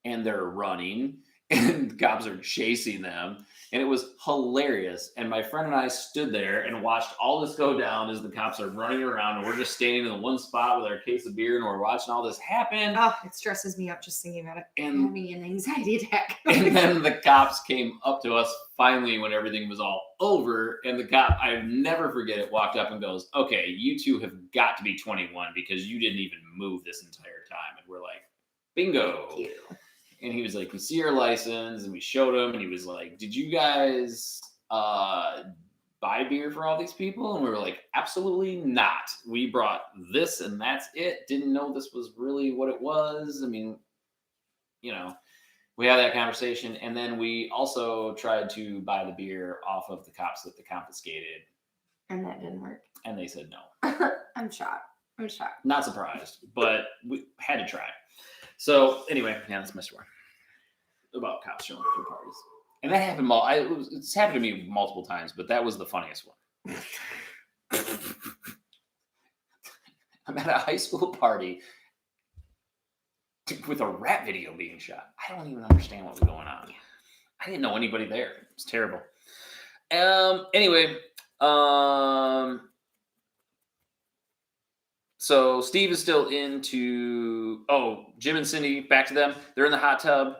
and they're running and cops are chasing them. And it was hilarious. And my friend and I stood there and watched all this go down as the cops are running around. And we're just standing in the one spot with our case of beer and we're watching all this happen. Oh, it stresses me out just thinking about it. And having an anxiety attack. And then the cops came up to us finally when everything was all over. And the cop, I never forget it, walked up and goes, "Okay, you two have got to be 21 because you didn't even move this entire time." And we're like, bingo. Thank you. And he was like, "We see your license," and we showed him, and he was like, "Did you guys buy beer for all these people?" And we were like, "Absolutely not. We brought this and that's it. Didn't know this was really what it was." I mean, we had that conversation, and then we also tried to buy the beer off of the cops that they confiscated. And that didn't work. And they said no. I'm shocked. Not surprised, but we had to try. So anyway, yeah, that's my story about cops showing up to parties, and that happened. It's happened to me multiple times, but that was the funniest one. I'm at a high school party with a rap video being shot. I don't even understand what was going on. I didn't know anybody there. It was terrible. Anyway, so Steve is still into, Jim and Cindy, back to them. They're in the hot tub.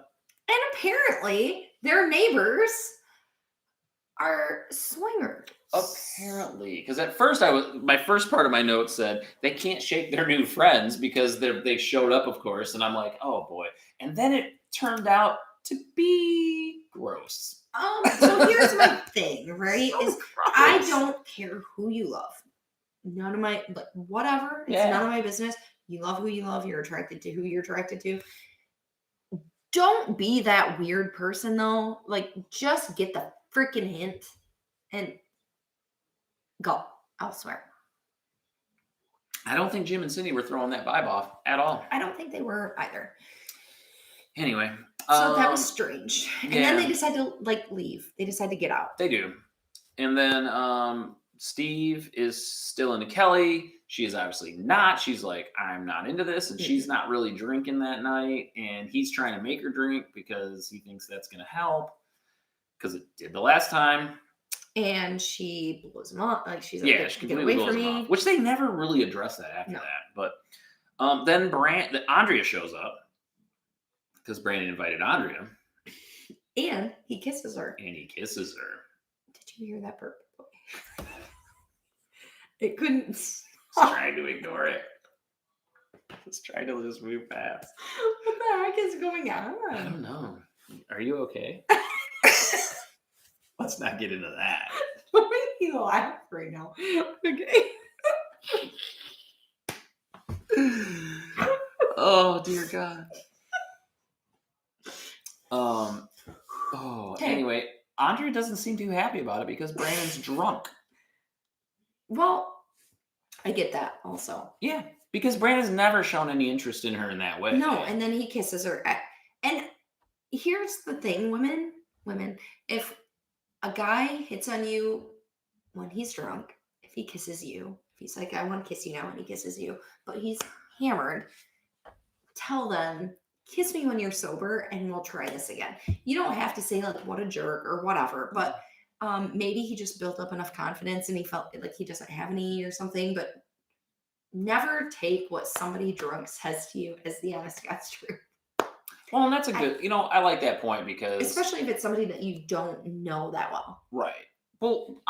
And apparently their neighbors are swingers. Apparently. Because at first my first part of my notes said they can't shake their new friends because they showed up, of course. And I'm like, oh boy. And then it turned out to be gross. So here's my thing, right? So is gross. I don't care who you love. None of my, whatever. It's none of my business. You love who you love. You're attracted to who you're attracted to. Don't be that weird person, though. Just get the freaking hint and go elsewhere. I don't think Jim and Cindy were throwing that vibe off at all. I don't think they were either. Anyway. So that was strange. And then they decide to, leave. They decide to get out. They do. And then Steve is still into Kelly. She is obviously not. She's like, I'm not into this. And she's not really drinking that night. And he's trying to make her drink because he thinks that's going to help. Because it did the last time. And she blows him up. She's like, yeah, she completely get away blows from him me. off. Which they never really addressed that after that. But then Andrea shows up. Because Brandon invited Andrea. And he kisses her. Did you hear that burp? It couldn't. Trying to ignore it. Just trying to just move past. What the heck is going I don't on? know. Are you okay? Let's not get into that. Why are you laugh right now? Okay. Oh dear God. Oh, Okay. anyway, Andrea doesn't seem too happy about it because Brandon's drunk. Well, I get that also. Yeah, because Brandon's never shown any interest in her in that way. No, and then he kisses her. And here's the thing, women, if a guy hits on you when he's drunk, if he kisses you, if he's like, I want to kiss you now, and he kisses you, but he's hammered, tell them, kiss me when you're sober and we'll try this again. You don't have to say like what a jerk or whatever, but maybe he just built up enough confidence and he felt like he doesn't have any or something, but never take what somebody drunk says to you as the honest God's truth. Well, and that's a good, I like that point because. Especially if it's somebody that you don't know that well. Right. Well,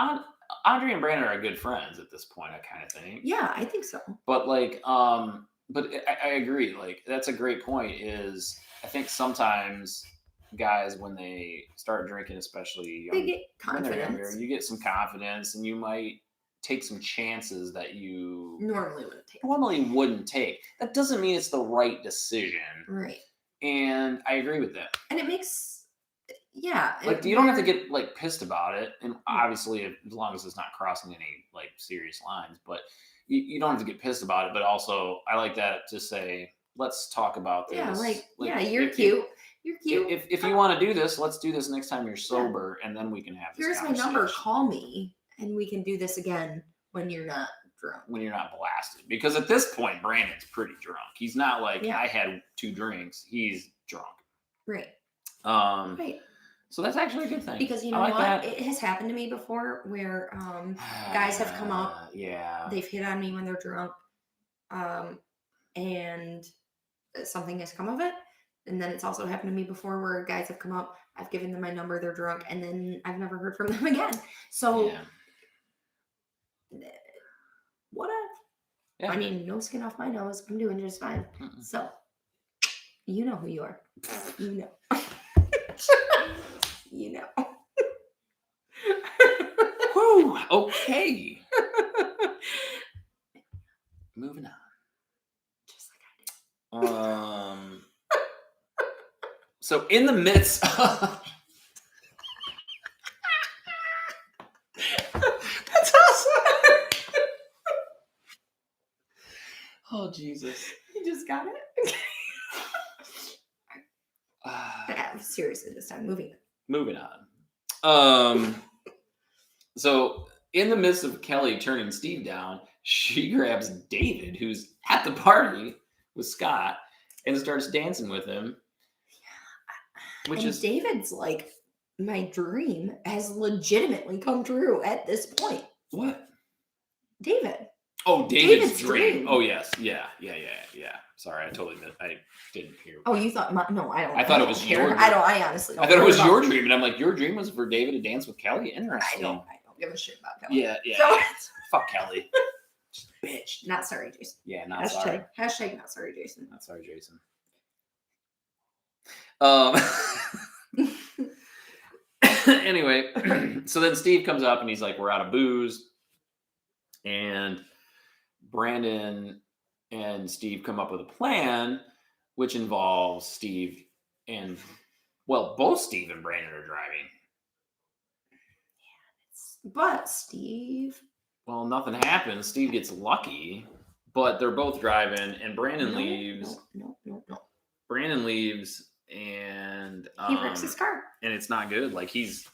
Andrea and Brandon are good friends at this point, I kind of think. Yeah, I think so. But like, but I agree. Like, that's a great point. Is I think sometimes guys, when they start drinking, especially They get when they're younger, confidence. you get some confidence, and you might take some chances that you Normally wouldn't take. That doesn't mean it's the right decision. Right. And I agree with that. And it makes, yeah. Like, you don't have to get like pissed about it, and obviously, as long as it's not crossing any like serious lines, but you don't have to get pissed about it. But also, I like that to say, let's talk about this. Yeah, you're cute. You're cute. If you want to do this, let's do this next time you're sober, and then we can have this Here's my number. Call me, and we can do this again when you're not drunk. When you're not blasted. Because at this point, Brandon's pretty drunk. He's not like, Yeah. I had 2 drinks. He's drunk. Right. Right. So that's actually a good thing. Because you know what? It has happened to me before where guys have come up. Yeah. They've hit on me when they're drunk. And something has come of it. And then it's also happened to me before where guys have come up. I've given them my number. They're drunk. And then I've never heard from them again. So what yeah. I mean, no skin off my nose. I'm doing just fine. Mm-mm. So you know who you are. You know. You know. Whew, okay. Moving on. Just like I did. So in the midst of that's awesome. Oh Jesus. You just got it? Seriously, this time. Moving on. So in the midst of Kelly turning Steve down, she grabs David, who's at the party with Scott, and starts dancing with him. David's like, my dream has legitimately come true at this point. What? David. Oh, David's dream. Oh, yes. Yeah. Sorry, I totally missed. I didn't hear. Oh, you thought no, I don't. I thought it was your dream. I honestly don't. I thought it was your dream, and I'm like, your dream was for David to dance with Kelly? Interesting. I don't give a shit about Kelly. Yeah. So, fuck Kelly. Bitch. Not sorry, Jason. Yeah, not sorry. Hashtag not sorry, Jason. Not sorry, Jason. Anyway, so then Steve comes up and he's like, we're out of booze. And Brandon and Steve come up with a plan, which involves Steve and, well, both Steve and Brandon are driving. But Steve. Well, nothing happens. Steve gets lucky, but they're both driving, and Brandon leaves. No. Brandon leaves, and he wrecks his car, and it's not good. Like he's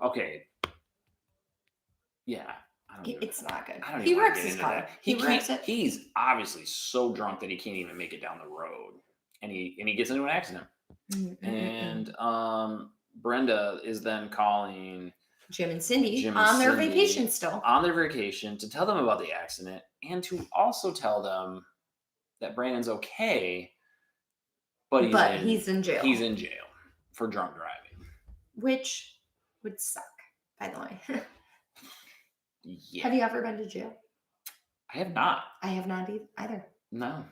okay. Yeah, it's not good. He wrecks his car. He wrecks it. He's obviously so drunk that he can't even make it down the road, and he gets into an accident. Mm-hmm. And Brenda is then calling Jim and Cindy on their vacation still. On their vacation to tell them about the accident and to also tell them that Brandon's okay, but he's in jail. He's in jail for drunk driving. Which would suck, by the way. Yeah. Have you ever been to jail? I have not. I have not either. No.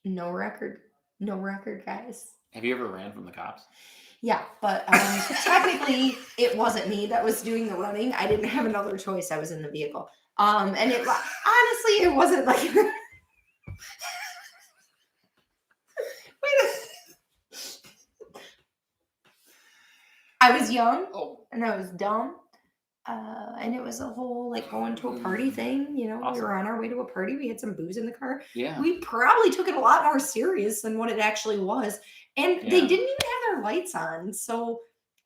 No record. No record, guys. Have you ever ran from the cops? Yeah, but technically it wasn't me that was doing the running. I didn't have another choice. I was in the vehicle. And it honestly, it wasn't like I was young Oh, and I was dumb. And it was a whole like going to a party thing. You know, we awesome. were on our way to a party. We had some booze in the car. Yeah. We probably took it a lot more serious than what it actually was. And they Yeah. didn't even have their lights on. So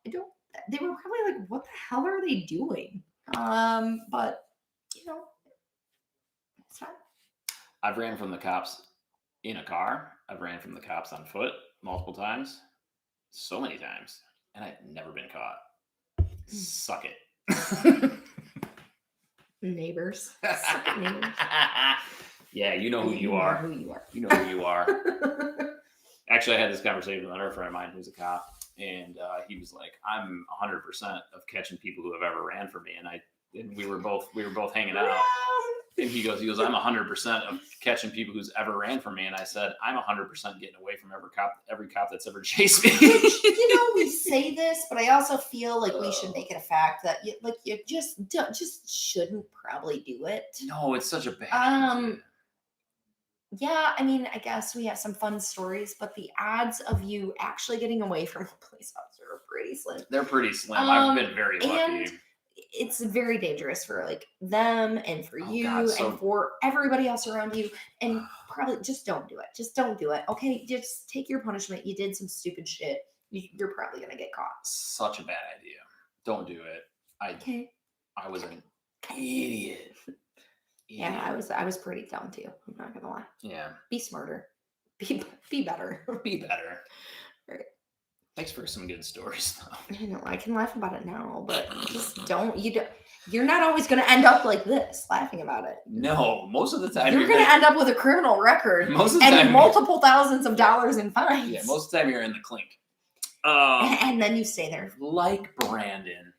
they were probably like, what the hell are they doing? But you know, it's fine. I've ran from the cops in a car. I've ran from the cops on foot multiple times. So many times. And I've never been caught. Suck it. Neighbors. Suck it, neighbors. Yeah, you know who you know are. who you are. You know who you are. Actually, I had this conversation with another friend of mine who's a cop, and he was like, "I'm 100% of catching people who have ever ran for me," and we were both hanging out. And he goes, "I'm 100% of catching people who's ever ran from me." And I said, "I'm 100% getting away from every cop that's ever chased me." You know, we say this, but I also feel like we should make it a fact that you just shouldn't probably do it. No, it's such a bad thing to do. Yeah, I mean, I guess we have some fun stories, but the odds of you actually getting away from a police officer are pretty slim. They're pretty slim. I've been very lucky. And it's very dangerous for like them and for you and for everybody else around you. And probably just don't do it. Just don't do it. Okay, just take your punishment. You did some stupid shit. You're probably gonna get caught. Such a bad idea. Don't do it. I was an idiot. Yeah, I was pretty dumb too. I'm not gonna lie. Yeah. Be smarter. Be better. Be better. Right. Thanks for some good stories, though. I know I can laugh about it now, but just don't. You're not always gonna end up like this, laughing about it. No, most of the time you're gonna end up with a criminal record most of the and time multiple thousands of dollars in fines. Yeah, most of the time you're in the clink. And then you stay there. Like Brandon.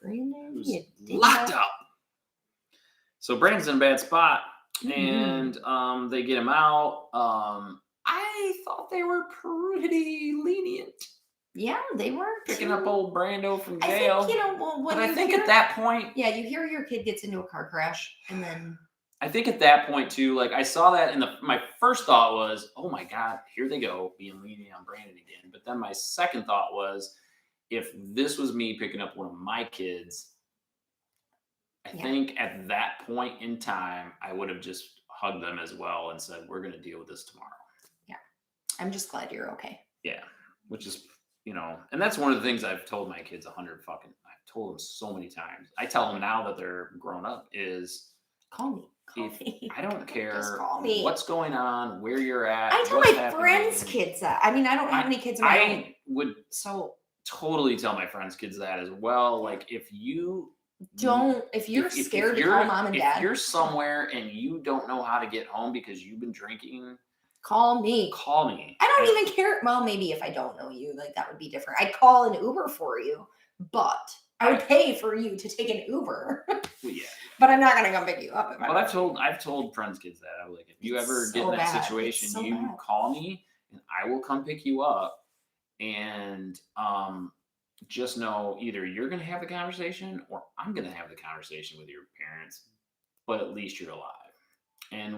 Brandon, who's locked up. So Brandon's in a bad spot, and they get him out. I thought they were pretty lenient. Yeah, they were picking up old Brando from jail. I think, but I think at that point, yeah, you hear your kid gets into a car crash, and then I think at that point too, like I saw that, and my first thought was, oh my God, here they go being lenient on Brandon again. But then my second thought was, if this was me picking up one of my kids, I think at that point in time, I would have just hugged them as well and said, we're going to deal with this tomorrow. Yeah. I'm just glad you're okay. Yeah. Which is, and that's one of the things I've told my kids I've told them so many times. I tell them now that they're grown up is call me. I don't care just call me. What's going on, where you're at. I tell my friends' kids that. I mean, I don't have any kids of my own. I would totally tell my friends' kids that as well. Like if you're scared to call mom and dad. If you're somewhere and you don't know how to get home because you've been drinking, call me. I don't even care. Well, maybe if I don't know you, like that would be different. I'd call an Uber for you, but I would pay for you to take an Uber. Well, yeah. But I'm not gonna come pick you up. But I've told friends' kids that. I'm like, if you ever get in that situation, you call me and I will come pick you up. And just know either you're going to have the conversation or I'm going to have the conversation with your parents, but at least you're alive. And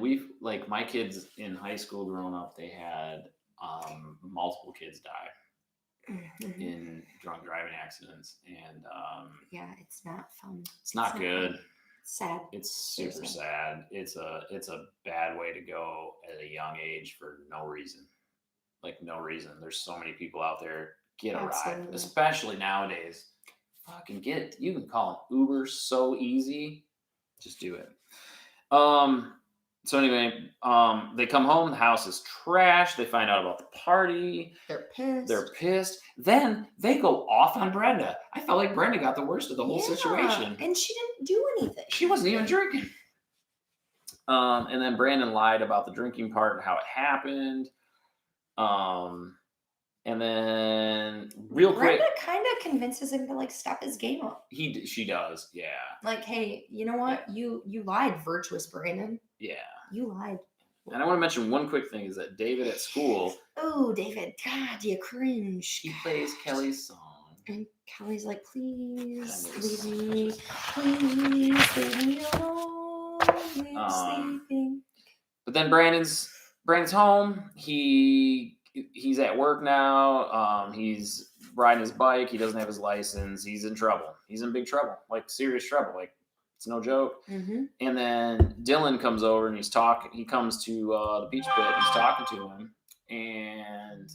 my kids in high school growing up, they had multiple kids die in drunk driving accidents. And yeah, it's not fun. It's not good. It's sad. It's super sad. It's a bad way to go at a young age for no reason. Like no reason. There's so many people out there. Get a ride, especially nowadays. Fucking get it. You can call an Uber so easy. Just do it. So anyway, they come home. The house is trashed. They find out about the party. They're pissed. Then they go off on Brenda. I felt like Brenda got the worst of the whole situation. And she didn't do anything. She wasn't even drinking. And then Brandon lied about the drinking part and how it happened. And then real quick, Brenda kind of convinces him to like step his game up. she does, yeah, Like, hey, you know what? You lied, virtuous Brandon. yeah. You lied. And I want to mention one quick thing is that David at school, Oh, David, God, you cringe. he plays Kelly's song. And Kelly's like, please Kelly's leave me. Please leave me alone. We're sleeping. But then Brandon's home. He's at work now. He's riding his bike. He doesn't have his license. He's in trouble. He's in big trouble, like serious trouble. Like it's no joke. Mm-hmm. And then Dylan comes over and he's talking. He comes to the beach pit. And he's talking to him, and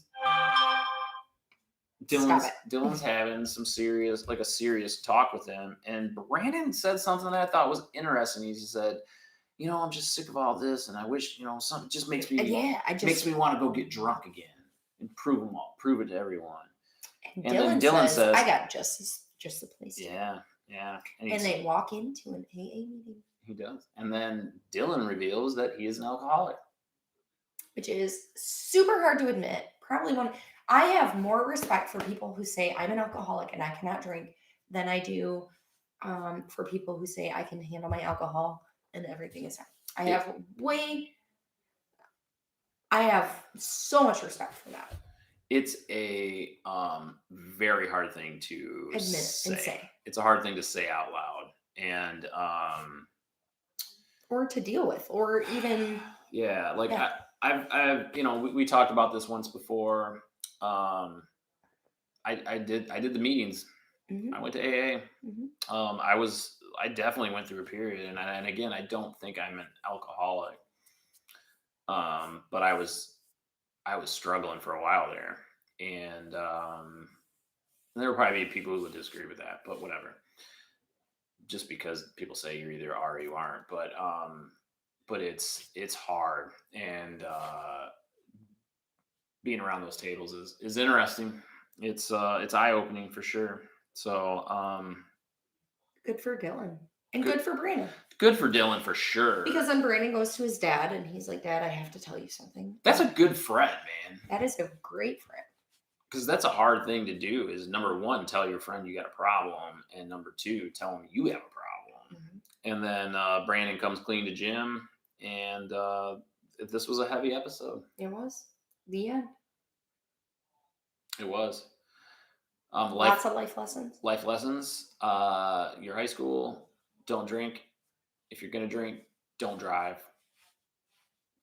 Dylan's having some serious talk with him. And Brandon said something that I thought was interesting. He said, I'm just sick of all this, and I wish, something just makes me makes me want to go get drunk again and prove it to everyone. And then Dylan says, I got just the place. Yeah. And they walk into an AA meeting. He does. And then Dylan reveals that he is an alcoholic. Which is super hard to admit. Probably I have more respect for people who say I'm an alcoholic and I cannot drink than I do for people who say I can handle my alcohol and everything is fine. I have so much respect for that. It's a very hard thing to admit and say. It's a hard thing to say out loud, and or to deal with, or even I've we talked about this once before. I did the meetings. Mm-hmm. I went to AA. Mm-hmm. I definitely went through a period, and again, I don't think I'm an alcoholic. But I was struggling for a while there, and there will probably be people who would disagree with that, but whatever. Just because people say you either are or you aren't, but it's hard, and being around those tables is interesting. It's eye-opening for sure. So good for Dylan. And good for Brandon. Good for Dylan for sure. Because then Brandon goes to his dad and he's like, Dad, I have to tell you something. That's a good friend, man. That is a great friend. Because that's a hard thing to do is number one, tell your friend you got a problem. And number two, tell him you have a problem. Mm-hmm. And then Brandon comes clean to Jim. And this was a heavy episode. It was. The end. It was. Lots of life lessons. Life lessons. Your high school, don't drink. If you're going to drink, don't drive.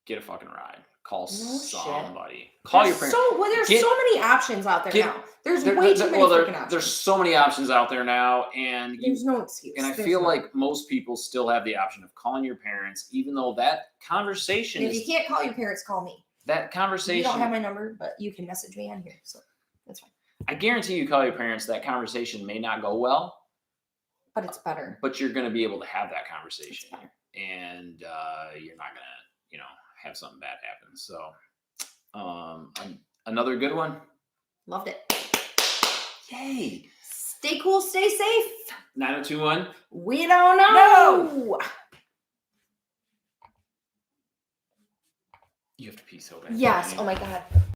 Get a fucking ride. Call somebody. Shit. Call your parents. There's so many options out there now. There's way too many freaking options. There's so many options out there now, and there's no excuse. And I feel like most people still have the option of calling your parents, even though that conversation if you can't call your parents, call me. That conversation. You don't have my number, but you can message me on here, so that's fine. I guarantee you call your parents, that conversation may not go well. But it's better. But you're going to be able to have that conversation. And you're not going to, have something bad happen. So another good one. Loved it. Yay. Stay cool, stay safe. 9021. We don't know. No. You have to pee so bad. Yes. Oh my God.